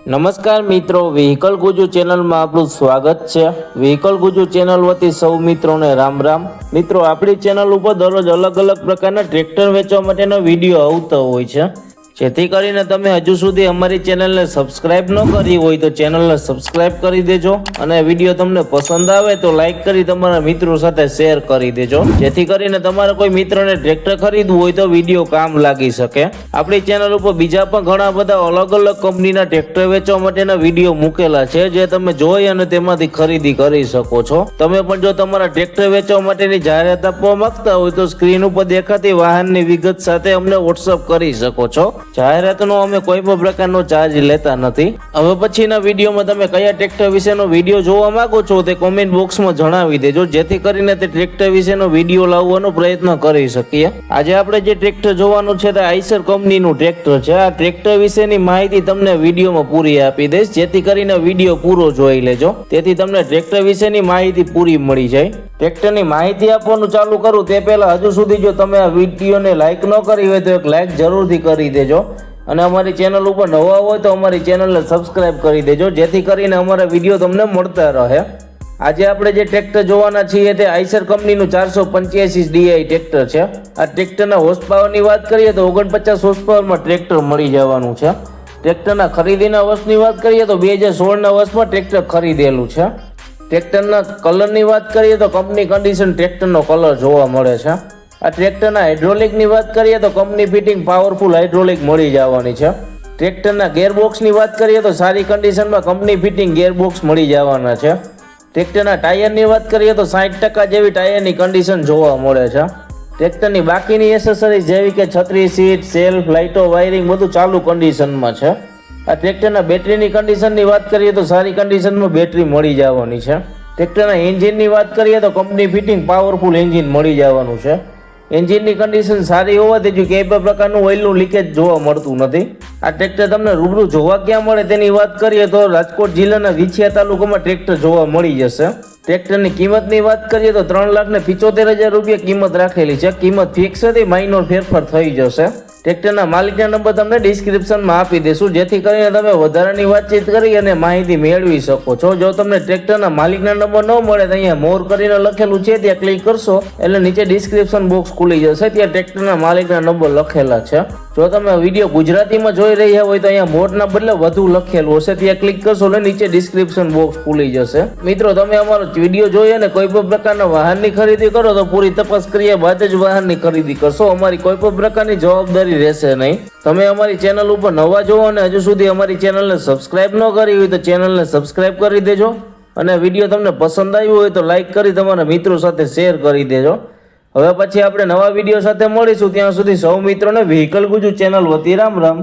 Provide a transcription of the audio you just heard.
નમસ્કાર મિત્રો, વ્હીકલ ગુજુ ચેનલમાં આપનું સ્વાગત છે। વ્હીકલ ગુજુ ચેનલ વતી સૌ મિત્રોને રામ રામ। મિત્રો, આપણી ચેનલ ઉપર દરરોજ અલગ અલગ પ્રકારના ટ્રેક્ટર વેચવા માટેના વિડીયો આવતા હોય છે, જેથી કરીને તમે હજુ સુધી અમારી ચેનલને સબસ્ક્રાઇબ ન કરી હોય તો ચેનલને સબસ્ક્રાઇબ કરી દેજો અને વિડીયો તમને પસંદ આવે તો લાઈક કરી તમારા મિત્રો સાથે શેર કરી દેજો, જેથી કરીને તમારા કોઈ મિત્રને ટ્રેક્ટર ખરીદવું હોય તો વિડીયો કામ લાગી શકે। આપણી ચેનલ ઉપર બીજા પણ ઘણા બધા અલગ અલગ કંપનીના ટ્રેક્ટર વેચવા માટેના વિડીયો મૂકેલા છે, જે તમે જોઈ અને તેમાંથી ખરીદી કરી શકો છો। તમે પણ જો તમારા ટ્રેક્ટર વેચવા માટેની જાહેરાત આપવા માંગતા હોય તો સ્ક્રીન ઉપર દેખાતી વાહનની વિગત સાથે અમને વોટ્સઅપ કરી શકો છો। જાહેરાતનો અમે કોઈ પણ પ્રકારનો ચાર્જ લેતા નથી। હવે પછીના વિડીયોમાં તમે કયા ટ્રેક્ટર વિશેનો વિડીયો જોવા માંગો છો તે કોમેન્ટ બોક્સમાં જણાવી દેજો, જેથી કરીને તે ટ્રેક્ટર વિશેનો વિડીયો લાવવાનો પ્રયત્ન કરી શકીએ। આજે આપણે જે ટ્રેક્ટર જોવાનું છે તે આઈસર કંપનીનું ટ્રેક્ટર છે। આ ટ્રેક્ટર વિશેની માહિતી તમને વિડીયોમાં પૂરી આપી દઈશ, જેથી કરીને વિડીયો પૂરો જોઈ લેજો, તેથી તમને ટ્રેક્ટર વિશેની માહિતી પૂરી મળી જાય। ટ્રેક્ટરની માહિતી આપવાનું ચાલુ કરું તે પહેલા હજુ સુધી જો તમે આ વિડીયોને લાઈક ન કરી હોય તો એક લાઈક જરૂરથી કરી દેજો અને અમારી ચેનલ ઉપર નવા હોય તો અમારી ચેનલને સબસ્ક્રાઇબ કરી દેજો, જેથી કરીને અમારા વિડીયો તમને મળતા રહે। આજે આપણે જે ટ્રેક્ટર જોવાના છીએ તે આઈસર કંપનીનું 485 DI ટ્રેક્ટર છે। આ ટ્રેક્ટરના હોર્સ પાવરની વાત કરીએ તો 49 હોર્સ પાવરમાં ટ્રેક્ટર મળી જવાનું છે। ટ્રેક્ટરના ખરીદીના વર્ષની વાત કરીએ તો 2016ના વર્ષમાં ટ્રેક્ટર ખરીદેલું છે। ટ્રેક્ટરના કલરની વાત કરીએ તો કંપની કન્ડિશન ટ્રેક્ટરનો કલર જોવા મળે છે। આ ટ્રેક્ટરના હાઇડ્રોલિકની વાત કરીએ તો કંપની ફિટિંગ પાવરફુલ હાઇડ્રોલિક મળી જવાની છે। ટ્રેક્ટરના ગેરબોક્સની વાત કરીએ તો સારી કન્ડિશનમાં કંપની ફિટિંગ ગેરબોક્સ મળી જવાના છે। ટ્રેક્ટરના ટાયરની વાત કરીએ તો 60% જેવી ટાયરની કન્ડિશન જોવા મળે છે। ટ્રેક્ટરની બાકીની એસેસરીઝ જેવી કે છત્રી, સીટ, સેલ્ફ, લાઇટો, વાયરિંગ બધું ચાલુ કન્ડિશનમાં છે। આ ટ્રેક્ટરના બેટરીની કન્ડિશનની વાત કરીએ તો સારી કન્ડિશનમાં બેટરી મળી જવાની છે। ટ્રેક્ટરના એન્જિનની વાત કરીએ તો કંપની ફિટિંગ પાવરફુલ એન્જિન મળી જવાનું છે। એન્જિનની કન્ડિશન સારી હોવાથી જો કોઈ પણ પ્રકારનું ઓઇલનું લીકેજ જોવા મળતું નથી। આ ટ્રેક્ટર તમને રૂબરૂ જોવા ક્યાં મળે તેની વાત કરીએ તો રાજકોટ જિલ્લાના વિછિયા તાલુકામાં ટ્રેક્ટર જોવા મળી જશે। ટ્રેક્ટરની કિંમતની વાત કરીએ તો 3,75,000 રૂપિયા કિંમત રાખેલી છે। કિંમત ફિક્સ હતી, માઇનોર ફેરફાર થઈ જશે। ટ્રેક્ટરના માલિકના નંબર તમને ડિસ્ક્રિપ્શનમાં આપી દેશું, જેથી કરીને તમે વધારાની વાતચીત કરી અને માહિતી મેળવી શકો છો। જો તમને ટ્રેક્ટરના માલિકના નંબર ન મળે તો અહીંયા મોર કરીને લખેલું છે, ત્યાં ક્લિક કરશો એટલે નીચે ડિસ્ક્રિપ્શન બોક્સ ખુલી જશે, ત્યાં ટ્રેક્ટરના માલિકના નંબર લખેલા છે। જો તમે વિડીયો ગુજરાતીમાં જોઈ રહ્યા હોય તો અહીંયા મોરના બદલે વધુ લખેલું હશે, ત્યાં ક્લિક કરશો એટલે નીચે ડિસ્ક્રિપ્શન બોક્સ ખુલી જશે। મિત્રો, તમે અમારો વિડીયો જોઈ અને કોઈ પણ પ્રકારના વાહનની ખરીદી કરો તો પૂરી તપાસ કર્યા બાદ જ વાહનની ખરીદી કરશો। અમારી કોઈ પણ પ્રકારની જવાબદારી રહેશે નહીં। તમે અમારી ચેનલ ઉપર નવા જો અને હજુ સુધી અમારી ચેનલને સબસ્ક્રાઇબ ન કરી હોય તો ચેનલને સબસ્ક્રાઇબ કરી દેજો અને વિડીયો તમને પસંદ આવ્યો હોય તો લાઈક કરી તમારા મિત્રો સાથે શેર કરી દેજો। હવે પછી આપણે નવા વિડીયો સાથે મળીશું, ત્યાં સુધી સૌ મિત્રોને વ્હીકલ ગુજુ ચેનલ વતી રામ રામ।